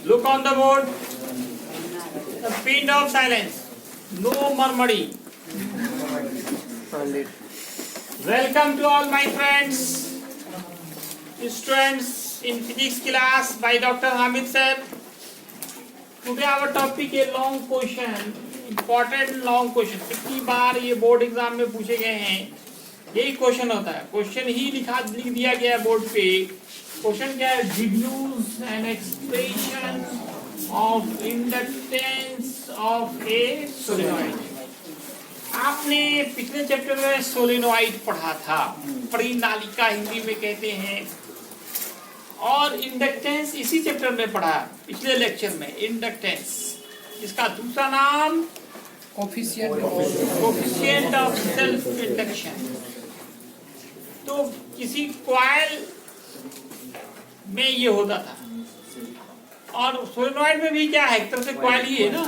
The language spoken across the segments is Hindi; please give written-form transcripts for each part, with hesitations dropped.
Look on the board. The pin of silence. No murmuring. Welcome to all my friends, students in physics class by Dr. Hamid sir. Today our topic is long question, important long question. कितनी बार ये बोर्ड एग्जाम में पूछे गए हैं, यही क्वेश्चन होता है. क्वेश्चन ही लिख दिया गया है बोर्ड पे. क्वेश्चन क्या है? Deduce an expression of inductance of A solenoid. आपने पिछले चैप्टर में सोलेनॉइड पढ़ा था, परिनालिका हिंदी में कहते हैं, और इंडक्टेंस इसी चैप्टर में पढ़ा पिछले लेक्चर में. इंडक्टेंस, इसका दूसरा नाम कोफिशिएंट ऑफ सेल्फ इंडक्शन. तो किसी कॉइल में ये होता था, और सोलेनॉइड में भी क्या है, एक तरह से कॉइल ही है ना.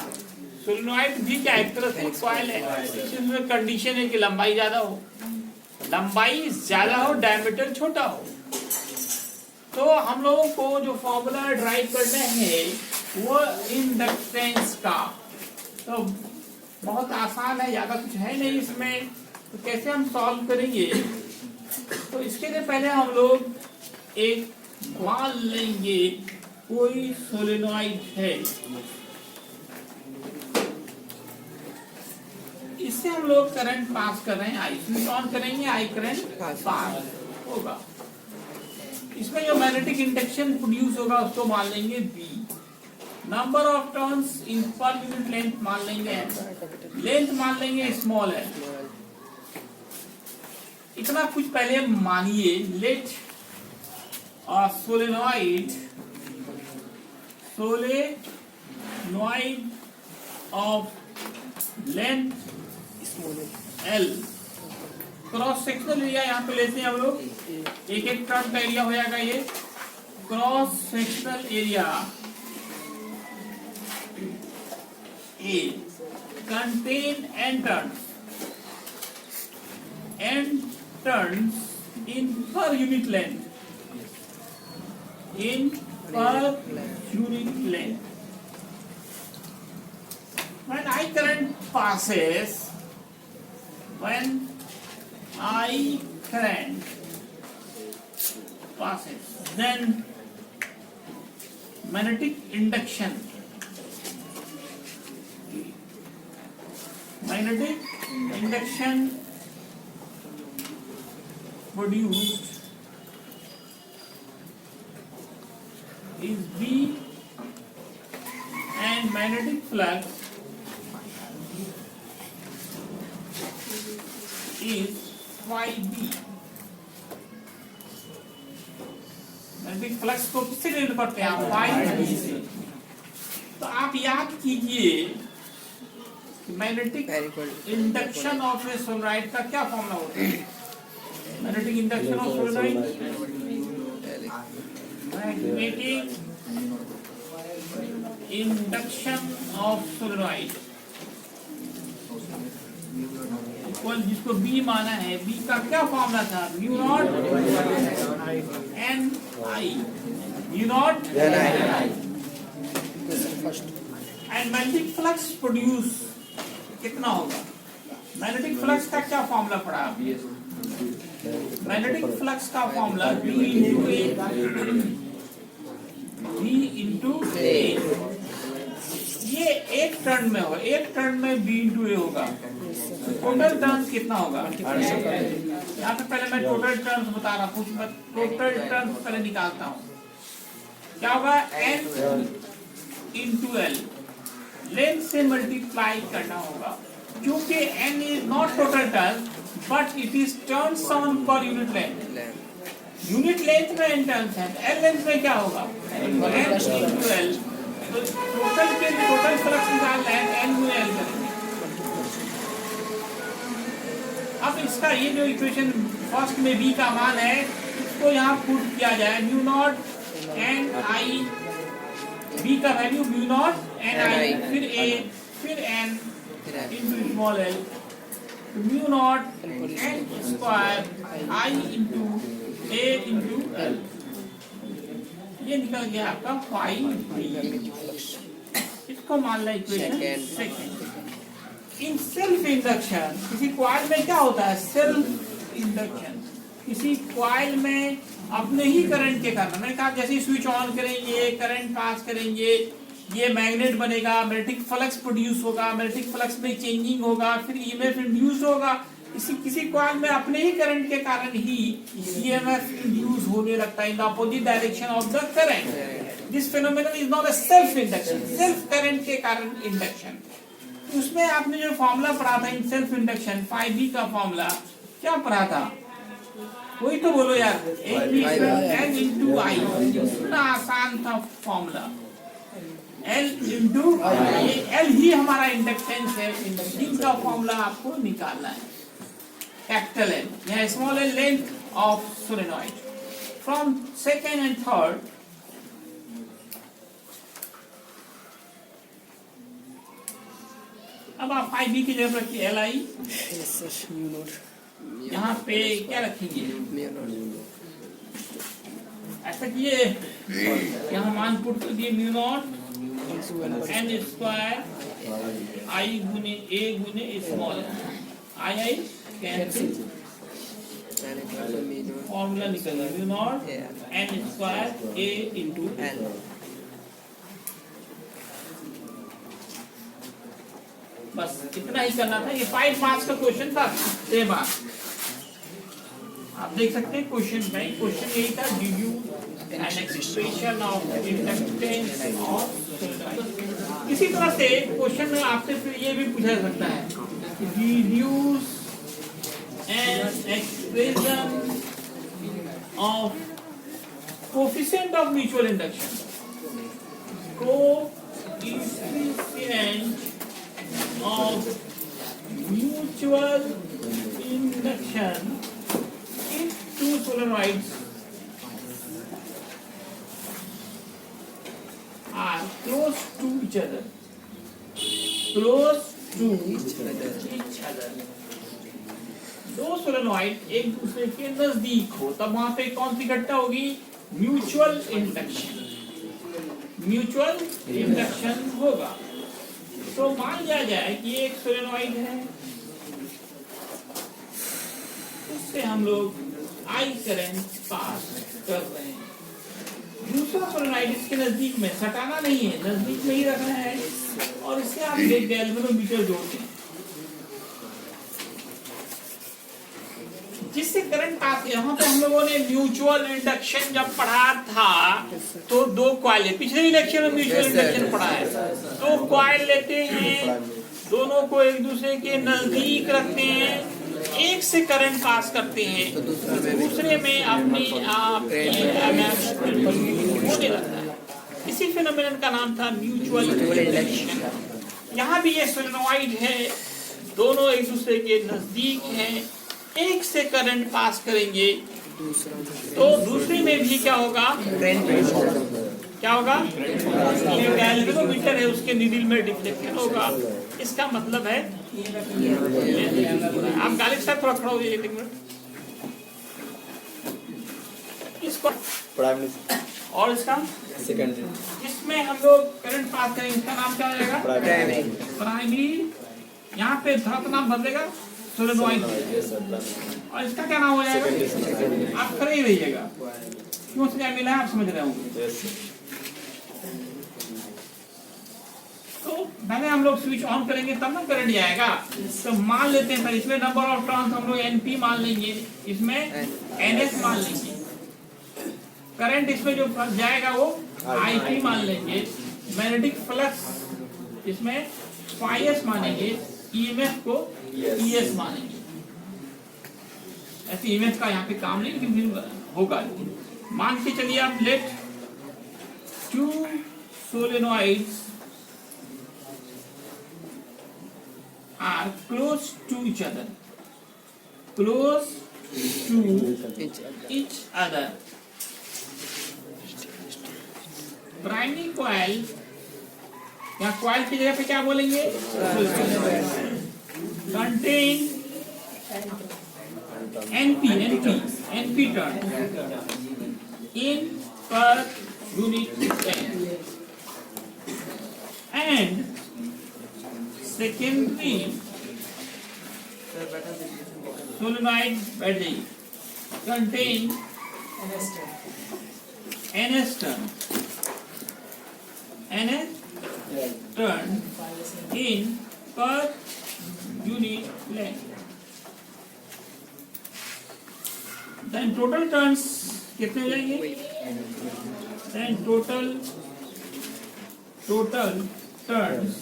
सोलेनॉइड भी क्या एक तरह से कॉइल है. इसमें कंडीशन है कि लंबाई ज्यादा हो, डायमीटर छोटा हो. तो हम लोगों को जो फॉर्मूला ड्राइव करना है वो इंडक्टेंस का, तो बहुत आसान है, ज्यादा कुछ है नहीं इसमें. तो कैसे हम सॉल्व करेंगे? तो इसके लिए पहले हम लोग एक मान लेंगे कोई सोलेनॉइड है. इससे हम लोग करंट पास कर रहे हैं, आई स्विच ऑन करेंगे, आई करंट पास होगा. इसमें जो मैग्नेटिक इंडक्शन प्रोड्यूस होगा उसको मान लेंगे B. Number of turns in per unit length मान लेंगे एन. लेंथ मान लेंगे स्मॉल है. इतना कुछ पहले मानिए. Let solenoid of length L. Cross sectional area यहाँ पे लेते हैं हम लोग. एक एक टर्न का एरिया हो जाएगा ये. Cross sectional area A contain n turns in per unit length. When I current passes, then magnetic induction produced is B, and magnetic flux is phi B. Magnetic flux को किससे डिनोट करते हैं? आप phi B से. तो आप याद कीजिए magnetic induction of A solenoid का क्या फॉर्मूला होता है? Magnetic induction of solenoid, magnetic induction of solenoid equal, जिसको बी माना है, बी का क्या फॉर्मूला था? Mu naught N I. Mu naught N I. And magnetic flux produce कितना होगा? मैग्नेटिक फ्लक्स का क्या फॉर्मूला पढ़ा? मैग्नेटिक फ्लक्स का फॉर्मूला B इंटू A. ये एक टर्न में होगा, एक टर्न में B इंटू A होगा. टोटल टर्न्स कितना होगा? यहाँ पे पहले मैं टोटल टर्न्स बता रहा हूँ, मैं टोटल टर्न्स पहले निकालता हूँ. क्या होगा? N into L. लेंथ से मल्टीप्लाई करना होगा, क्योंकि N is not total turn but it is turns on पर यूनिट लेंथ. यूनिट लेंथ में n टर्न्स है, L लेंथ में क्या होगा? N into L. तो टोटल फ्लक्स निकालना है, N गुणे L करेंगे. अब इसका ये जो इक्वेशन फर्स्ट में B का मान है, इसको यहाँ पुट किया जाए. म्यू नॉट एन आई, B का वैल्यू म्यू नॉट एन आई, फिर A, फिर N into small l. Mu naught N square I into A into L. ये निकल गया आपका 5B। इसको मान लें equation second. In self induction, किसी कॉइल में क्या होता है? Self induction. किसी कॉइल में अपने ही करंट के कारण, मैंने कहा जैसे स्विच ऑन करेंगे, करंट पास करेंगे, ये मैग्नेट बनेगा, मैग्नेटिक फ्लक्स प्रोड्यूस होगा, मैग्नेटिक फ्लक्स में चेंजिंग होगा, फिर ईएमएफ इंड्यूस होगा। किसी कॉइल में अपने ही करंट के कारण ही ईएमएफ इंड्यूस होने लगता है in the opposite direction of the current. This phenomenon is not a self induction, self current के कारण इंडक्शन। उसमें आपने जो फॉर्मूला पढ़ा था इन सेल्फ इंडक्शन, 5B का फॉर्मूला क्या पढ़ा था? वही तो बोलो यार, L इंटू आई। कितना आसान था फॉर्मूला, L इंटू आई। L ही हमारा इंडक्टेंस है। इंडक्टिंग का फॉर्मूला आपको निकालना है, कैपिटल L, यहाँ small l length of solenoid from second and third. अब आप 5B की जगह रखिए Li, यहाँ पे क्या रखेंगे? ऐसा किए, यहाँ मान पुट कर दिए mu naught n square I गुने a गुने स्मॉल आई कैंसिल, फॉर्मूला निकल गया mu naught n square a into n। बस इतना ही करना था। ये 5 मार्क्स का क्वेश्चन था। सेम आप देख सकते हैं क्वेश्चन में, क्वेश्चन यही था, deduce an expression of inductance of solenoid. इसी तरह से क्वेश्चन में आपसे फिर ये भी पूछा जा सकता है, deduce an expression of coefficient of mutual induction, coefficient of mutual induction if two solenoids are close to each other, close to each other। दो सोलेनॉइड एक दूसरे के नजदीक हो, तब वहां पे कौन सी घटना होगी? म्यूचुअल इंडक्शन, म्यूचुअल इंडक्शन होगा। तो मान लिया जाए कि एक सोलेनॉइड है, उससे हम लोग आई करंट पास कर रहे हैं। दूसरा सोलेनॉइड इसके नजदीक में, सटाना नहीं है, नजदीक में ही रखना है, और इससे आप एक गैल्वेनोमीटर जोड़ते हैं जिससे करंट पास। यहाँ पे हम लोगों ने म्यूचुअल इंडक्शन जब पढ़ा था तो दो कॉइल, पिछले लेक्चर में म्यूचुअल इंडक्शन पढ़ा है। दो कॉइल लेते हैं, दोनों को एक दूसरे के नजदीक रखते हैं, एक से करंट पास करते हैं, दूसरे में अपनी आप होने लगता है। इसी फेनोमेनन का नाम था म्यूचुअल इंडक्शन। यहाँ भी ये सोलेनॉइड है, दोनों एक दूसरे के नजदीक हैं, एक से करंट पास करेंगे तो दूसरे में भी क्या होगा? क्या होगा? ये गैल्वेनोमीटर है, उसके नीडल में डिफ्लेक्शन होगा। इसका मतलब है आप गालिब साहब थोड़ा खड़ा हो जाइए एक मिनट। इसको और इसका सेकेंडरी, जिसमें हम लोग करंट पास करेंगे, इसका नाम क्या हो जाएगा? प्राइमरी। यहाँ पे थोड़ा सा नाम बदलेगा सोलेनॉइड, और इसका क्या नाम हो जाएगा? आप खड़े ही रहिएगा, क्यों से क्या मिला है आप समझ रहे होंगे। तो पहले हम लोग स्विच ऑन करेंगे तब ना करंट जाएगा। तो मान लेते हैं, इसमें नंबर ऑफ टर्न्स हम लोग NP मान लेंगे, इसमें NS मान लेंगे, करंट इसमें जो जाएगा वो IP मान लेंगे, मैग्नेटिक फ्लक्स इसमें ϕs मानेंगे, EMF को ES मानेंगे। ऐसे EMF का यहाँ पे काम नहीं, लेकिन होगा। मान के चलिए आप, let two solenoids are close to each other, close to each other. Primary coil, या कॉइल की जगह पे क्या बोलेंगे? कंटेन NP टर्न इन पर unit length and secondary solenoid बैठ जाइए contain ns turn in per unit length. Then total turns कितने हो जाएंगे? Then total turns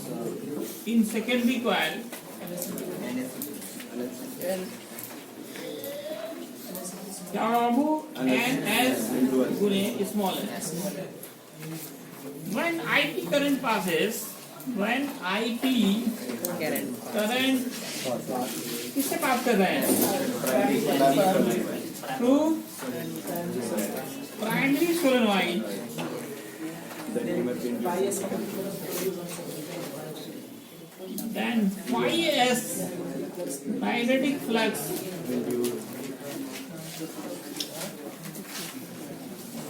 in secondary coil क्या होगा बाबू? ns गुने small n. When IP current passes, when IP current किससे पास कर रहे हैं? Through primary solenoid. Then phi s magnetic flux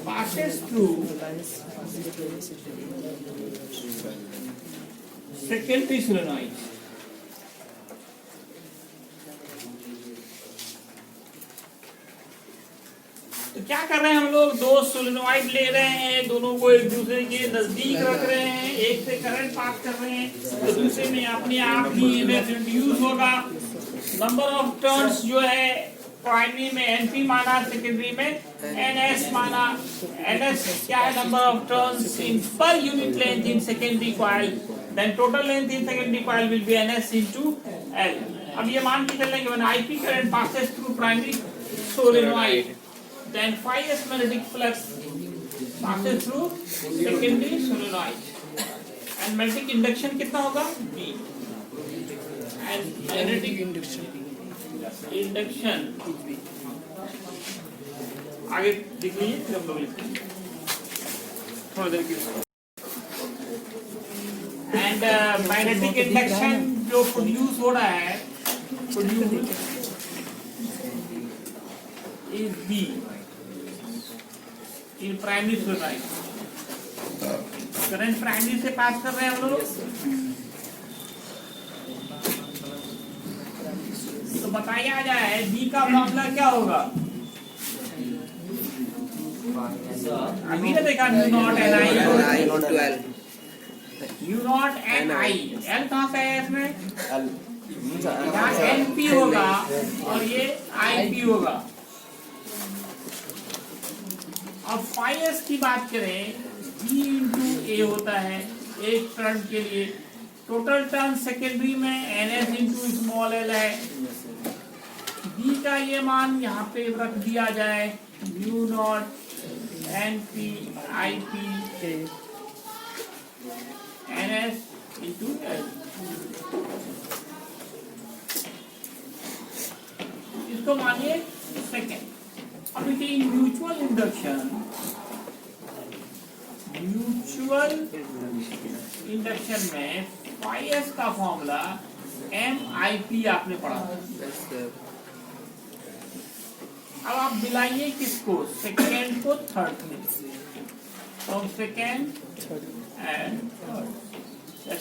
passes through secondary solenoid. तो क्या कर रहे हैं हम लोग? दो सोलेनोइड ले रहे हैं, दोनों को एक दूसरे के नजदीक रख रहे हैं, एक से करंट पास कर रहे हैं, तो दूसरे में अपने आप ही एनएस इंड्यूस होगा। नंबर ऑफ टर्न्स जो है प्राइमरी में एनपी माना, सेकेंडरी में एनएस माना। एनएस क्या है? Number of turns in per unit length in secondary coil. Then total length in secondary coil will be NS into L. अब ये मान के चल रहे हैं कि when IP current passes through primary solenoid, then phi s magnetic flux passes through secondary solenoid and magnetic induction कितना होगा? B and magnetic induction आगे देख लीजिए, फिर हम लोग लिखते हैं थोड़ी देर के लिए। and magnetic induction जो प्रोड्यूस हो रहा है, is B in primary solenoid. Current primary से पास कर रहे हैं हम लोग, तो बताया जाए B का फॉर्मूला क्या होगा? अभी ने देखा mu naught N I two L, mu naught N I. L कहाँ पे है इसमें? यहाँ एन पी होगा और ये आई पी होगा। अब phi s की बात करें, B इंटू ए होता है एक टर्न के लिए। टोटल टर्न सेकेंडरी में ns इंटू स्मॉल एल है। B का ये मान यहाँ पे रख दिया जाए, mu naught N P I P ns into L. इसको मानिए सेकेंड। अब देखिए म्यूचुअल इंडक्शन में phi s का फॉर्मूला MIP आपने पढ़ा। अब आप मिलाइए किसको? सेकेंड को थर्ड में। तो सेकेंड एंड थर्ड,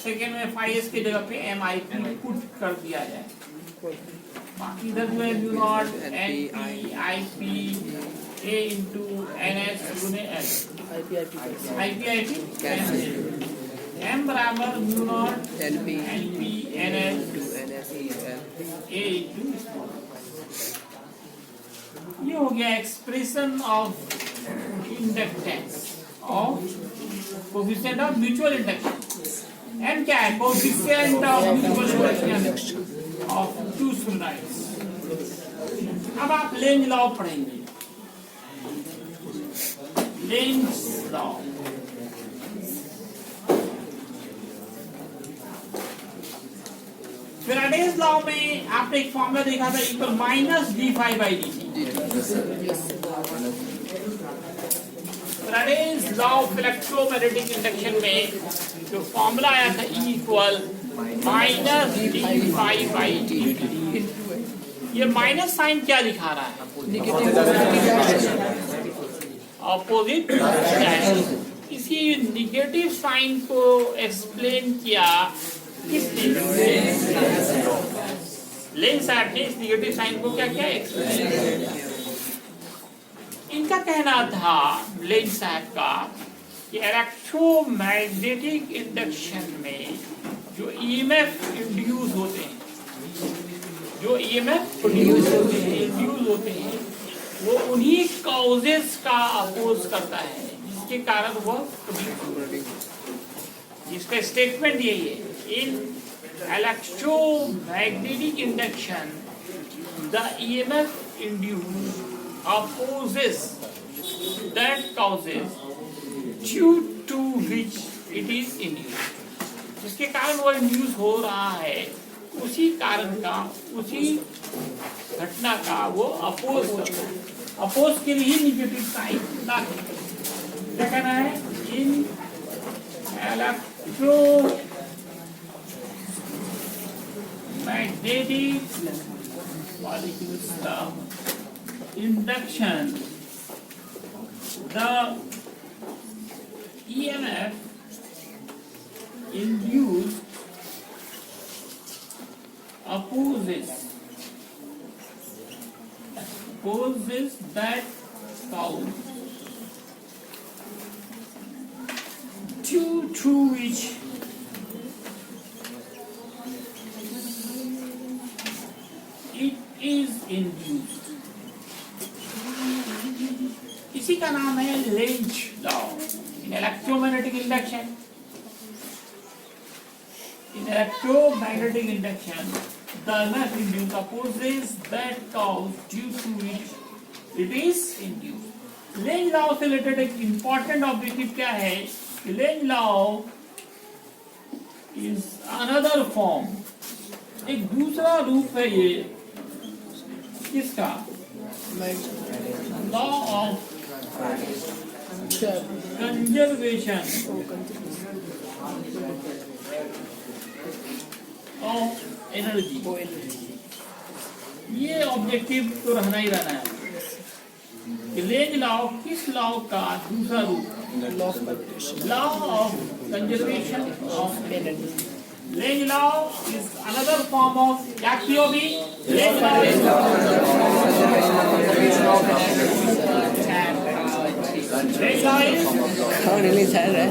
सेकेंड में phi s की जगह पे MIP पुट कर दिया जाए। बाकी इधर जो है mu naught N P I P A into N S गुने एल, आई पी एम बराबर mu naught N P N S A into small. ये हो गया expression of inductance of coefficient of mutual induction. M क्या है? Coefficient of mutual induction of two solenoids. अब आप लेंज लॉ पढ़ेंगे। लेंज लॉ फैराडेज लॉ में आपने एक फॉर्मूला देखा था, equal minus D phi by D T. Faraday's law of electromagnetic induction में जो फॉर्मूला आया था, equal minus D phi by D T. ये माइनस साइन क्या दिखा रहा है? अपोजिट इसकी निगेटिव साइन को एक्सप्लेन किया किसने? लेन साहब ने इस निगेटिव साइन को क्या किया? एक्सप्लेन। इनका कहना था, लेन साहब का, कि इलेक्ट्रोमैग्नेटिक इंडक्शन में जो ईएमएफ इंड्यूस होते हैं, जो ईएमएफ प्रोड्यूस होते हैं, वो उन्हीं कॉजेस का अपोज करता है जिसके कारण वो प्रोड्यूस। इसका स्टेटमेंट यही है, इन electromagnetic induction the EMF induced opposes that causes due to which it is induced, जिसके कारण वो इंड्यूस हो रहा है उसी कारण का, उसी घटना का वो अपोज करता है। अपोज के लिए निगेटिव साइन ना क्या कहना है? इन magnetic molecules induction, the EMF induced opposes that cause due to which it is induced. इसी का नाम है Lenz law in electromagnetic induction. In electromagnetic induction, the EMF induced opposes that cause due to which it is induced. Lenz law से रिलेटेड एक इंपॉर्टेंट ऑब्जेक्टिव क्या है? Lenz law is another form, एक दूसरा रूप है ये किसका? Law of conservation of energy. ये ऑब्जेक्टिव तो रहना ही रहना है। लेंज लॉ किस लॉ का दूसरा रूप? Law of conservation of energy. Lenz law is another form of क्या भी? Lenz law is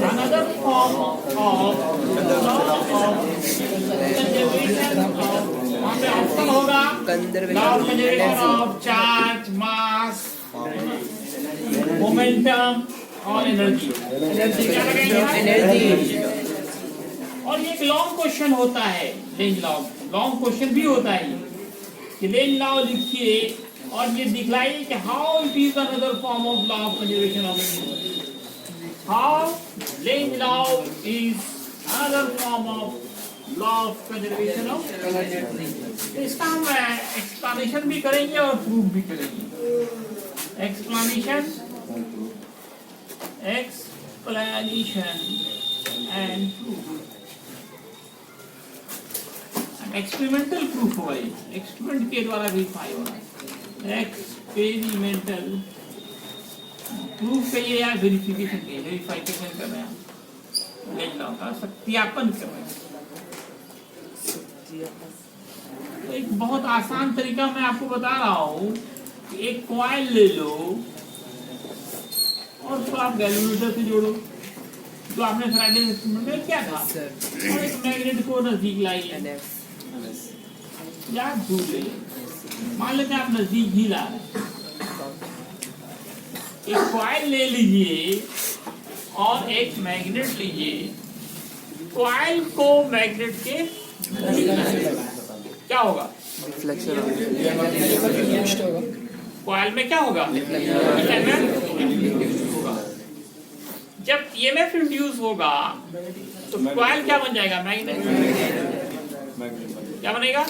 another form of law of conservation of, वहाँ पे ऑप्शन होगा law of conservation of charge, mass, momentum और एनर्जी। क्या लगेगा? और ये एक लॉन्ग क्वेश्चन होता है लेंज लॉ, लॉन्ग क्वेश्चन भी होता है कि लेंज लॉ लिखिए और ये दिखलाइए कि how it is another form of law of conservation of energy. How Lenz law is another form of law of conservation of energy. इसका हम एक्सप्लेनेशन भी करेंगे और प्रूफ भी करेंगे। Explanation and proof. Experimental proof होगा, एक्सपेरिमेंट के द्वारा वेरीफाई होगा। एक्सपेरिमेंटल प्रूफ कहिए या वेरिफिकेशन कहिए, वेरीफिकेशन कर रहे हैं, लेंज लॉ का सत्यापन कर रहे हैं। तो एक बहुत आसान तरीका मैं आपको बता रहा हूँ कि एक कॉइल ले लो और उसको आप गैल्वेनोमीटर से जोड़ो, जो आपने फ्राइडे एक्सपेरिमेंट में क्या था, और एक मैग्नेट को नजदीक लाइए या दूर ले, मान लेते हैं आप नजदीक ही ला रहे हैं। एक कॉइल ले लीजिए और एक मैग्नेट लीजिए, कॉइल को मैग्नेट के क्या होगा? कॉइल में क्या होगा? जब ईएमएफ इंड्यूस होगा तो कॉइल क्या बन जाएगा? मैग्नेट। क्या बनेगा?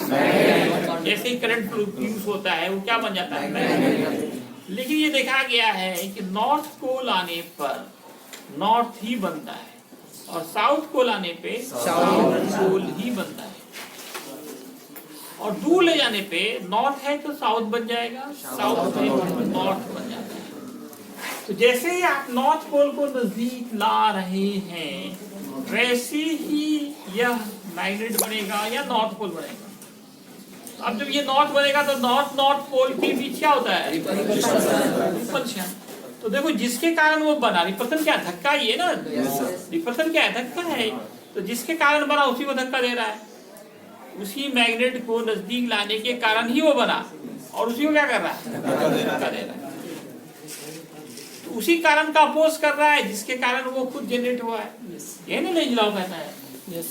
जैसे ही करंट प्रोड्यूस होता है वो क्या बन जाता है? मैग्नेट। लेकिन ये देखा गया है कि नॉर्थ पोल आने पर नॉर्थ ही बनता है और साउथ पोल आने पे साउथ पोल ही बनता है, और दूर ले जाने पे नॉर्थ है तो साउथ बन जाएगा, साउथ है तो नॉर्थ बन जाता है। तो जैसे ही आप नॉर्थ पोल को नजदीक ला रहे हैं, वैसे ही यह मैग्नेट बनेगा या नॉर्थ पोल बनेगा। अब जब ये नॉर्थ बनेगा तो नॉर्थ पोल के बीच क्या होता है? रिपल्शन। तो देखो जिसके कारण वो बना, रिपल्शन क्या, धक्का ही है ना। रिपल्शन क्या है? धक्का है। तो जिसके कारण बना उसी को धक्का दे रहा है, उसी मैग्नेट को नजदीक लाने के कारण ही वो बना, और उसी को क्या कर रहा है? धक्का दे रहा है। तो उसी कारण का अपोज कर रहा है जिसके कारण वो खुद जनरेट हुआ है। ये ना लेंज लॉ कहता है,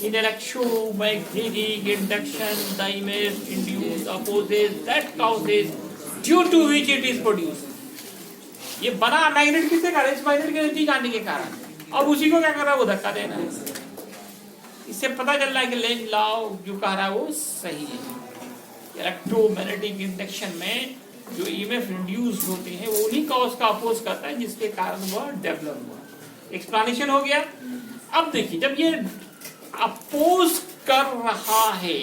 in electromagnetic induction the image induced opposes that causes due to which it is produced. ये बना मैग्नेट किसके कारण? इस मैग्नेट के नजदीक आने के कारण। अब उसी को क्या कर रहा है? वो धक्का दे रहा है। इससे पता चल रहा है कि लेंज लॉ जो कह रहा है वो सही है। इलेक्ट्रोमैग्नेटिक इंडक्शन में जो ईएमएफ इंड्यूस होते हैं वो उन्हीं कॉज का अपोज करता है जिसके कारण वह डेवलप हुआ। एक्सप्लेनेशन हो गया। अब देखिए, जब ये अपोज कर रहा है,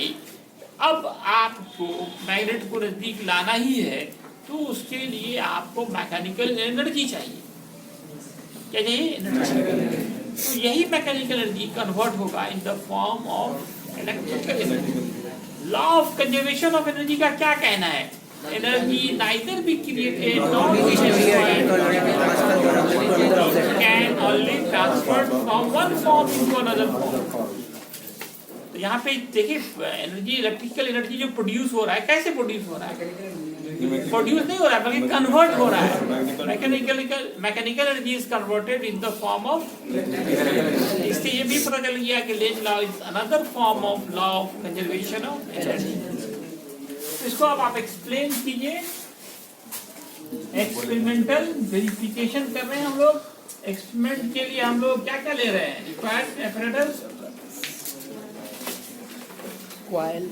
अब आपको मैग्नेट को नजदीक लाना ही है, तो उसके लिए आपको मैकेनिकल एनर्जी चाहिए। क्या चाहिए? एनर्जी। तो यही मैकेनिकल एनर्जी कन्वर्ट होगा इन the form of electrical energy. Law of conservation of energy का क्या कहना है? Energy neither be created nor destroyed, can only transferred from one form into another form। तो यहाँ पे देखिए, एनर्जी, इलेक्ट्रिकल एनर्जी जो प्रोड्यूस हो रहा है, कैसे प्रोड्यूस हो रहा है? प्रोड्यूस नहीं हो रहा है बल्कि कन्वर्ट हो रहा है। Mechanical energy is converted in the form of. इससे ये भी पता चल गया कि Lenz law is another form of law of conservation of energy. तो इसको अब आप एक्सप्लेन कीजिए। एक्सपेरिमेंटल वेरिफिकेशन कर रहे हैं हम लोग। एक्सपेरिमेंट के लिए हम लोग क्या क्या ले रहे हैं? Required apparatus, coil,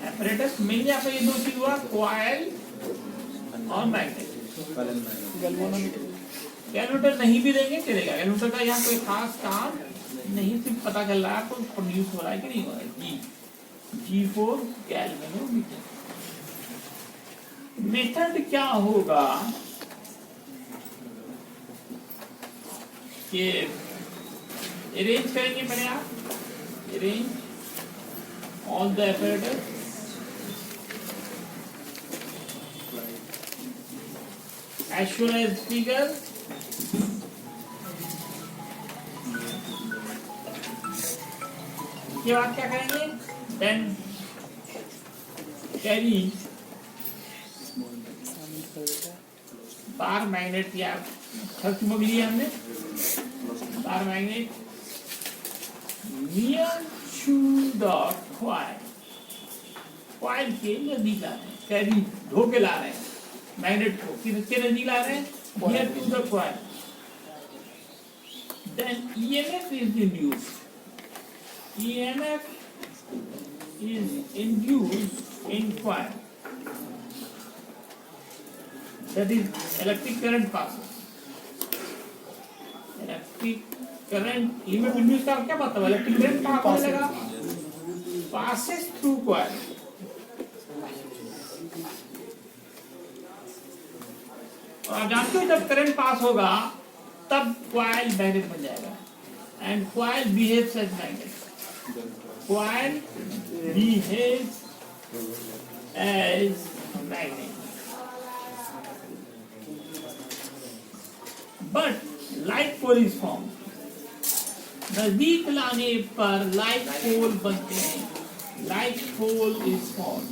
apparatus mainly आपका ये दो चीज हुआ, कॉइल और मैग्नेट। कैलकुलेटर नहीं भी देंगे चलेगा। कैलकुलेटर का यहाँ कोई खास काम नहीं, सिर्फ पता चल रहा है आपको प्रोड्यूस हो रहा है कि नहीं हो रहा है। G4 galvanometer. मेथड क्या होगा कि अरेंज करेंगे पहले आप, arrange all the apparatus, as soon as figure के बाद क्या करेंगे? देन कैरी बार मैग्नेट या चुंबक लिया हमने, bar magnet near to the coil, coil के नजदीक ला रहे हैं, कैरी ढो के ला रहे हैं मैग्नेट को, किसके नजदीक ला रहे हैं? Near to the coil. Then EMF is induced, EMF is induced in coil, that is electric current passes। electric current EMF induced का क्या मतलब है? electric current कहाँ होने लगा? passes through coil। और आप जानते हो जब करंट पास होगा तब coil मैग्नेट बन जाएगा, and coil behaves as magnet। Coil behaves as magnet, but like pole is formed। नजदीक लाने पर like pole बनते हैं, like pole is formed।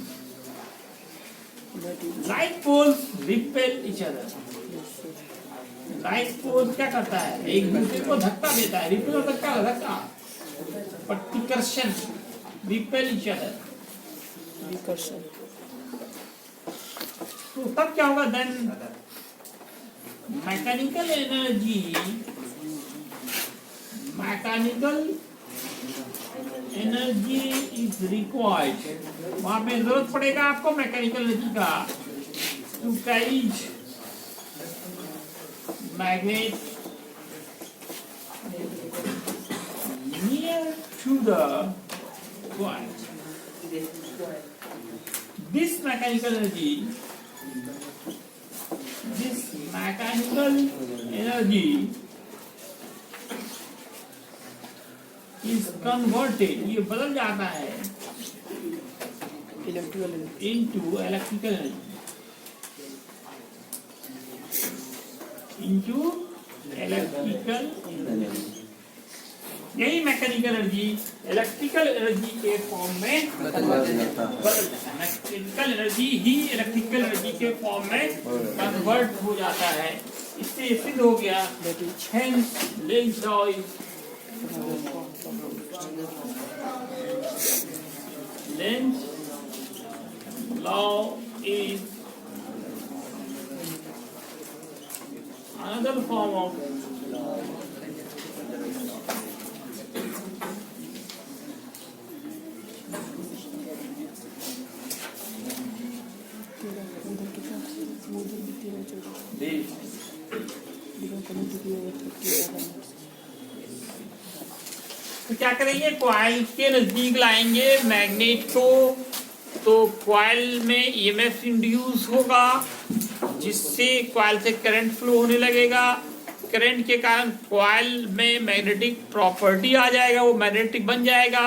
like poles repel each other। like pole क्या करता है? एक दूसरे को धक्का देता है। रिपेल और धक्का प्रतिकर्षण, रिपेल इच अदर, विकर्षण। तो तब क्या होगा? Then mechanical energy, mechanical energy is required. वहां पे जरूरत पड़ेगा आपको मैकेनिकल एनर्जी का, to carries magnet near to the coil। This mechanical energy mechanical energy is converted, ये बदल जाता है electrical energy into electrical energy, into electrical energy। यही मैकेनिकल एनर्जी इलेक्ट्रिकल एनर्जी के फॉर्म में बदल जाता है। मैकेनिकल एनर्जी ही इलेक्ट्रिकल एनर्जी के फॉर्म में कन्वर्ट हो जाता है। इससे ये सिद्ध हो गया hence Lenz law is length law is another form of तो क्या करेंगे, कॉइल के नजदीक लाएंगे मैग्नेट को, तो कॉइल में ईएमएफ इंड्यूस होगा जिससे कॉइल से करंट फ्लो होने लगेगा। करंट के कारण कॉइल में मैग्नेटिक प्रॉपर्टी आ जाएगा, वो मैग्नेटिक बन जाएगा,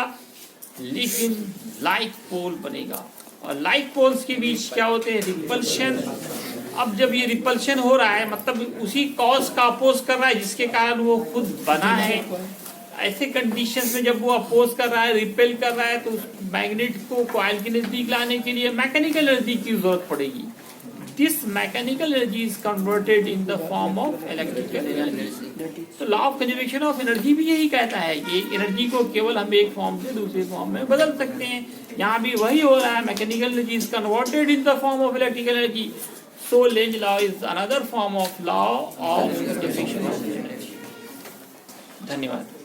लेकिन लाइक पोल बनेगा। और लाइक पोल्स के बीच क्या होते हैं, रिपल्शन। अब जब ये रिपल्शन हो रहा है मतलब उसी कॉज का अपोज कर रहा है जिसके कारण वो खुद बना है। ऐसे कंडीशंस में जब वो अपोज कर रहा है, रिपेल कर रहा है, तो उस मैग्नेट को कॉइल के नजदीक लाने के लिए मैकेनिकल एनर्जी की जरूरत पड़ेगी। This mechanical energy is converted in the form of electrical energy. तो law of conservation of energy भी यही कहता है कि एनर्जी को केवल हम एक फॉर्म से दूसरे फॉर्म में बदल सकते हैं। यहाँ भी वही हो रहा है, mechanical energy is converted in the form of electrical energy. So Lenz law is another form of law of conservation of energy. धन्यवाद।